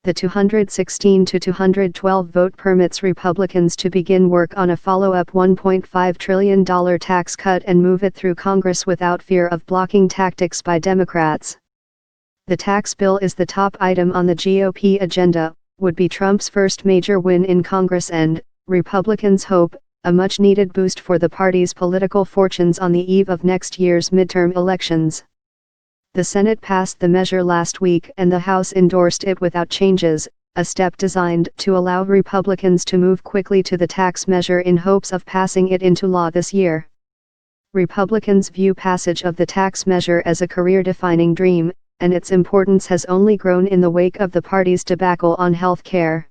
The 216 to 212 vote permits Republicans to begin work on a follow-up $1.5 trillion tax cut and move it through Congress without fear of blocking tactics by Democrats. The tax bill is the top item on the GOP agenda, would be Trump's first major win in Congress and, Republicans hope, a much-needed boost for the party's political fortunes on the eve of next year's midterm elections. The Senate passed the measure last week and the House endorsed it without changes, a step designed to allow Republicans to move quickly to the tax measure in hopes of passing it into law this year. Republicans view passage of the tax measure as a career-defining dream, and its importance has only grown in the wake of the party's debacle on health care.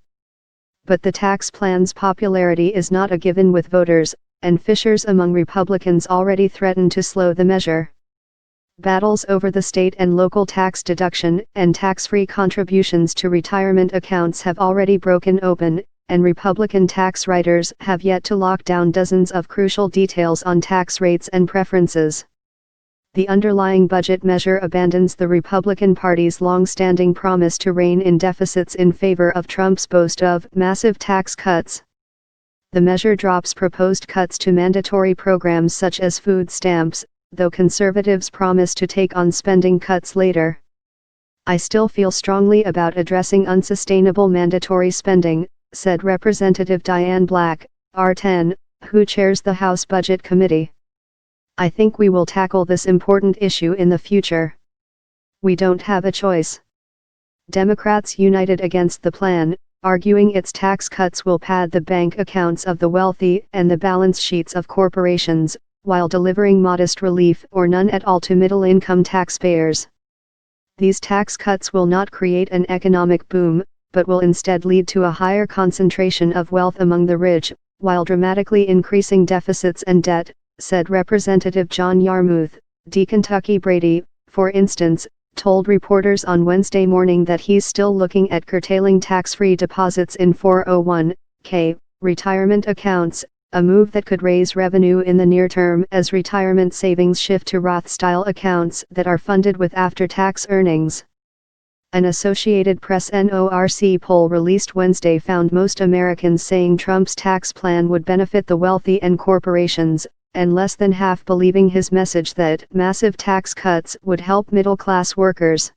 But the tax plan's popularity is not a given with voters, and fissures among Republicans already threaten to slow the measure. Battles over the state and local tax deduction and tax-free contributions to retirement accounts have already broken open, and Republican tax writers have yet to lock down dozens of crucial details on tax rates and preferences. The underlying budget measure abandons the Republican Party's long-standing promise to rein in deficits in favor of Trump's boast of massive tax cuts. The measure drops proposed cuts to mandatory programs such as food stamps, though conservatives promise to take on spending cuts later. "I still feel strongly about addressing unsustainable mandatory spending," said Representative Diane Black, R10, who chairs the House Budget Committee. "I think we will tackle this important issue in the future. We don't have a choice." Democrats united against the plan, arguing its tax cuts will pad the bank accounts of the wealthy and the balance sheets of corporations, while delivering modest relief or none at all to middle-income taxpayers. These tax cuts will not create an economic boom, but will instead lead to a higher concentration of wealth among the rich, while dramatically increasing deficits and debt, said Representative John Yarmouth, D. Kentucky Brady, for instance, told reporters on Wednesday morning that he's still looking at curtailing tax-free deposits in 401(k) retirement accounts, a move that could raise revenue in the near term as retirement savings shift to Roth-style accounts that are funded with after-tax earnings. An Associated Press NORC poll released Wednesday found most Americans saying Trump's tax plan would benefit the wealthy and corporations, and less than half believing his message that massive tax cuts would help middle-class workers.